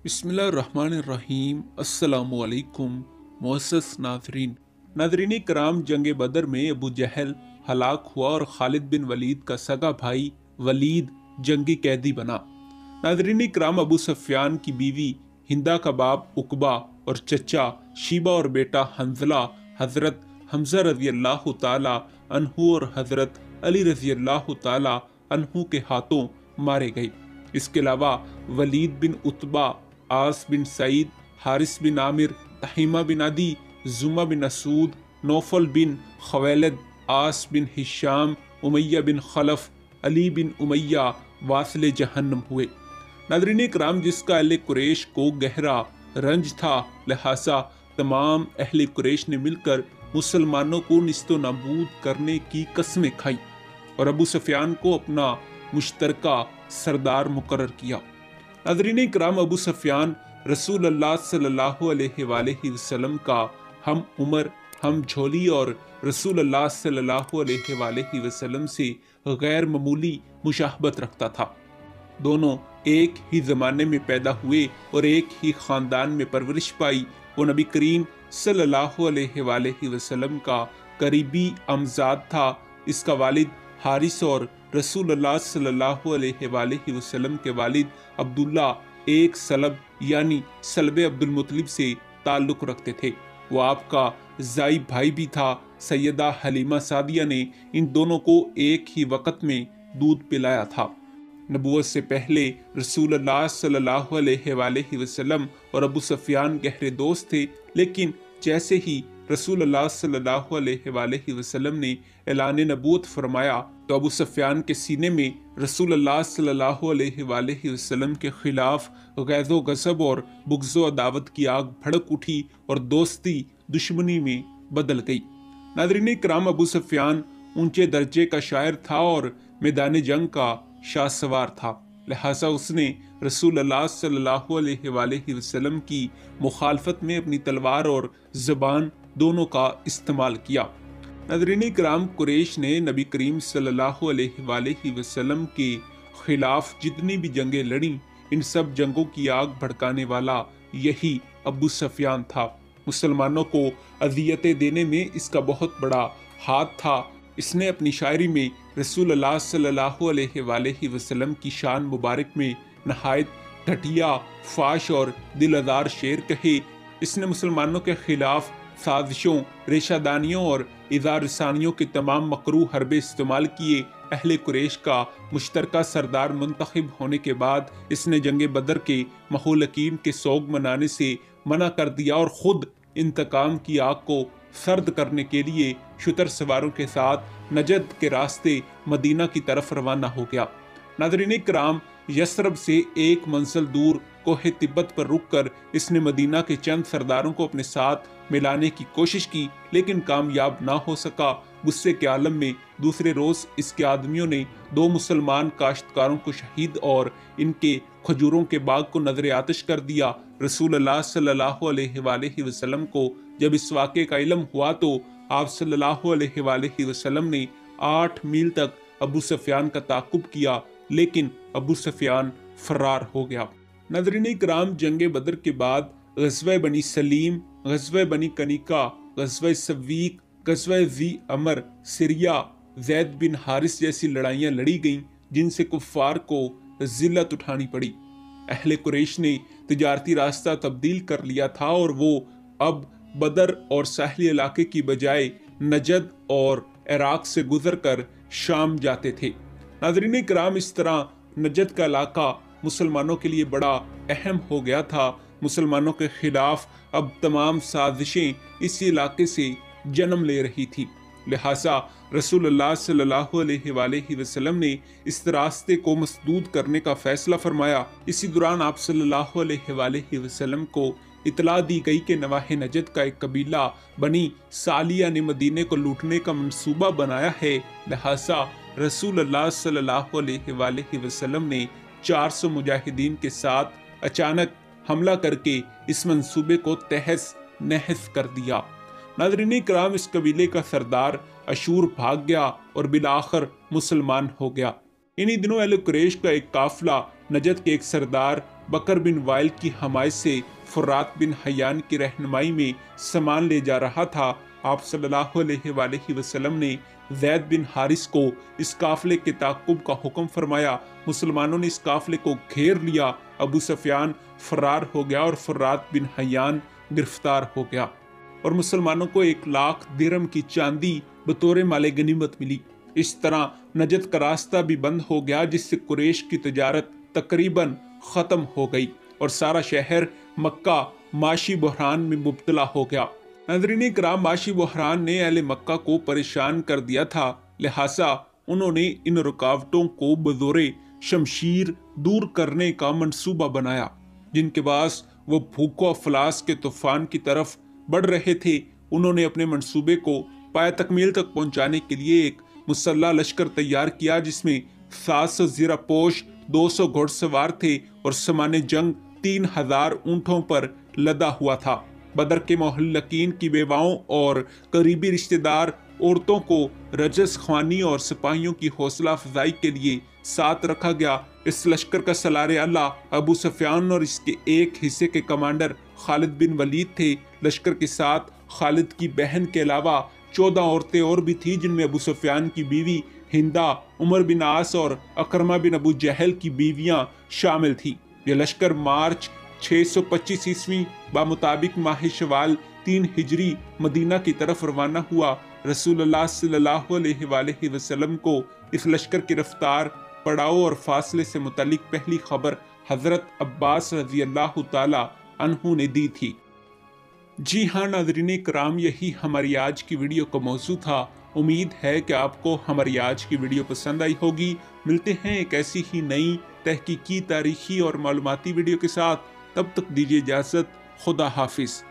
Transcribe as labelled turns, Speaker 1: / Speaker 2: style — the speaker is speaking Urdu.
Speaker 1: بسم اللہ الرحمن الرحیم۔ السلام علیکم معزز ناظرین کرام، جنگ بدر میں ابو جہل ہلاک ہوا اور خالد بن ولید کا سگا بھائی ولید جنگی قیدی بنا۔ ناظرین کرام، ابو سفیان کی بیوی ہندا کا باپ عقبہ اور چچا شیبہ اور بیٹا حنظلہ حضرت حمزہ رضی اللہ تعالی عنہ اور حضرت علی رضی اللہ تعالی عنہ کے ہاتھوں مارے گئے۔ اس کے علاوہ ولید بن عتبہ، عاص بن سعید، حارث بن عامر، تحیمہ بن عدی، زمہ بن اسود، نوفل بن خویلد، عاص بن ہشام، امیہ بن خلف، علی بن امیہ واصل جہنم ہوئے۔ ناظرین اکرام، جس کا اہل قریش کو گہرا رنج تھا، لہٰذا تمام اہل قریش نے مل کر مسلمانوں کو نیست و نابود کرنے کی قسمیں کھائیں اور ابو سفیان کو اپنا مشترکہ سردار مقرر کیا۔ ناظرین اکرام، ابو سفیان رسول اللہ صلی اللہ علیہ وآلہ وسلم کا ہم عمر، ہم جھولی اور رسول اللہ صلی اللہ علیہ وآلہ وسلم سے غیر معمولی مشابہت رکھتا تھا۔ دونوں ایک ہی زمانے میں پیدا ہوئے اور ایک ہی خاندان میں پرورش پائی۔ وہ نبی کریم صلی اللہ علیہ وآلہ وسلم کا قریبی امزاد تھا۔ اس کا والد حارث اور رسول اللہ صلی اللہ علیہ وآلہ وسلم کے والد عبداللہ ایک سلب یعنی سلب عبد المطلب سے تعلق رکھتے تھے۔ وہ آپ کا زائی بھائی بھی تھا۔ سیدہ حلیمہ سعدیہ نے ان دونوں کو ایک ہی وقت میں دودھ پلایا تھا۔ نبوت سے پہلے رسول اللہ صلی اللہ علیہ وآلہ وسلم اور ابو سفیان گہرے دوست تھے، لیکن جیسے ہی رسول اللہ صلی اللہ علیہ وآلہ وسلم نے اعلان نبوت فرمایا تو ابو سفیان کے سینے میں رسول اللہ صلی اللہ علیہ وآلہ وسلم کے خلاف غیظ و غضب اور بغض و عداوت کی آگ بھڑک اٹھی اور دوستی دشمنی میں بدل گئی۔ ناظرین کرام، ابو سفیان اونچے درجے کا شاعر تھا اور میدان جنگ کا شاہ سوار تھا، لہٰذا اس نے رسول اللہ صلی اللہ علیہ وآلہ وسلم کی مخالفت میں اپنی تلوار اور زبان دونوں کا استعمال کیا۔ ناظرین کرام، قریش نے نبی کریم صلی اللہ علیہ وآلہ وسلم کے خلاف جتنی بھی جنگیں لڑیں، ان سب جنگوں کی آگ بھڑکانے والا یہی ابو سفیان تھا۔ مسلمانوں کو اذیتیں دینے میں اس کا بہت بڑا ہاتھ تھا۔ اس نے اپنی شاعری میں رسول اللہ صلی اللہ علیہ وآلہ وسلم کی شان مبارک میں نہایت گھٹیا، فاش اور دل آزار شعر کہے۔ اس نے مسلمانوں کے خلاف سازشوں، ریشہ دانیوں اور اظہار رسانیوں کے تمام مکروہ حربے استعمال کیے۔ اہل قریش کا مشترکہ سردار منتخب ہونے کے بعد اس نے جنگ بدر کے مہلوکین کے سوگ منانے سے منع کر دیا اور خود انتقام کی آگ کو سرد کرنے کے لیے شتر سواروں کے ساتھ نجد کے راستے مدینہ کی طرف روانہ ہو گیا۔ ناظرین کرام، یثرب سے ایک منزل دور کوہ تبت پر رک کر اس نے مدینہ کے چند سرداروں کو اپنے ساتھ ملانے کی کوشش کی، لیکن کامیاب نہ ہو سکا۔ غصے کے عالم میں دوسرے روز اس کے آدمیوں نے 2 مسلمان کاشتکاروں کو شہید اور ان کے کھجوروں کے باغ کو نظر آتش کر دیا۔ رسول اللہ صلی اللہ علیہ وآلہ وسلم کو جب اس واقعے کا علم ہوا تو آپ صلی اللہ علیہ وآلہ وسلم نے 8 میل تک ابو سفیان کا تعاقب کیا، لیکن ابو سفیان فرار ہو گیا۔ ناظرین کرام، جنگ بدر کے بعد غزوہ بنی سلیم، غزوہ بنی کنیکا، غزوہ سویق، غزوہ ذی امر، سریا، زید بن حارث جیسی لڑائیاں لڑی گئیں جن سے کفار کو ذلت اٹھانی پڑی۔ اہل قریش نے تجارتی راستہ تبدیل کر لیا تھا اور وہ اب بدر اور ساحلی علاقے کی بجائے نجد اور عراق سے گزر کر شام جاتے تھے۔ ناظرین کرام، اس طرح نجد کا علاقہ مسلمانوں کے لیے بڑا اہم ہو گیا تھا۔ مسلمانوں کے خلاف اب تمام سازشیں اسی علاقے سے جنم لے رہی تھی، لہٰذا رسول اللہ صلی اللہ علیہ وآلہ وسلم نے اس راستے کو مسدود کرنے کا فیصلہ فرمایا۔ اسی دوران آپ صلی اللہ علیہ وآلہ وسلم کو اطلاع دی گئی کہ نواح نجد کا ایک قبیلہ بنی سالیہ نے مدینے کو لوٹنے کا منصوبہ بنایا ہے، لہٰذا رسول اللہ صلی اللہ علیہ وآلہ وسلم نے 400 مجاہدین کے ساتھ اچانک حملہ کر کے اس منصوبے کو تہس نہس کر دیا۔ ناظرین کرام، اس قبیلے کا سردار اشور بھاگ گیا اور بالآخر مسلمان ہو گیا۔ انہی دنوں اہل قریش کا ایک قافلہ نجد کے ایک سردار بکر بن وائل کی حمایت سے فرات بن حیان کی رہنمائی میں سامان لے جا رہا تھا، آپ صلی اللہ علیہ وآلہ وسلم نے زید بن حارث کو اس قافلے کے تعقب کا حکم فرمایا۔ مسلمانوں نے اس قافلے کو گھیر لیا، ابو سفیان فرار ہو گیا اور فرات بن حیان گرفتار ہو گیا، اور مسلمانوں کو 1,00,000 درہم کی چاندی بطور مال غنیمت ملی۔ اس طرح نجد کا راستہ بھی بند ہو گیا، جس سے قریش کی تجارت تقریباً ختم ہو گئی اور سارا شہر مکہ معاشی بحران میں مبتلا ہو گیا۔ ناظرین کرام، معاشی بحران نے اہل مکہ کو پریشان کر دیا تھا، لہٰذا انہوں نے ان رکاوٹوں کو بزور شمشیر دور کرنے کا منصوبہ بنایا، جن کے باعث وہ بھوک و افلاس کے طوفان کی طرف بڑھ رہے تھے۔ انہوں نے اپنے منصوبے کو پایہ تکمیل تک پہنچانے کے لیے ایک مسلح لشکر تیار کیا، جس میں 700 زیرہ پوش، 200 گھوڑ سوار تھے اور سامان جنگ 3000 اونٹوں پر لدا ہوا تھا۔ بدر کے محلقین کی بیواؤں اور قریبی رشتہ دار عورتوں کو رجس خوانی اور سپاہیوں کی حوصلہ افزائی کے لیے ساتھ رکھا گیا۔ اس لشکر کا سالار اعلیٰ ابو سفیان اور اس کے ایک حصے کے کمانڈر خالد بن ولید تھے۔ لشکر کے ساتھ خالد کی بہن کے علاوہ 14 عورتیں اور بھی تھیں، جن میں ابو سفیان کی بیوی ہندہ، عمر بن عاص اور اکرمہ بن ابو جہل کی بیویاں شامل تھیں۔ یہ لشکر مارچ 625 عیسوی بمطابق ماہ شوال 3 ہجری مدینہ کی طرف روانہ ہوا۔ رسول اللہ صلی اللہ علیہ وآلہ وسلم کو اس لشکر کی رفتار، پڑاؤ اور فاصلے سے متعلق پہلی خبر حضرت عباس رضی اللہ تعالی عنہ نے دی تھی۔ جی ہاں ناظرین کرام، یہی ہماری آج کی ویڈیو کا موضوع تھا۔ امید ہے کہ آپ کو ہماری آج کی ویڈیو پسند آئی ہوگی۔ ملتے ہیں ایک ایسی ہی نئی تحقیقی، تاریخی اور معلوماتی ویڈیو کے ساتھ، تب تک دیجیے اجازت۔ خدا حافظ۔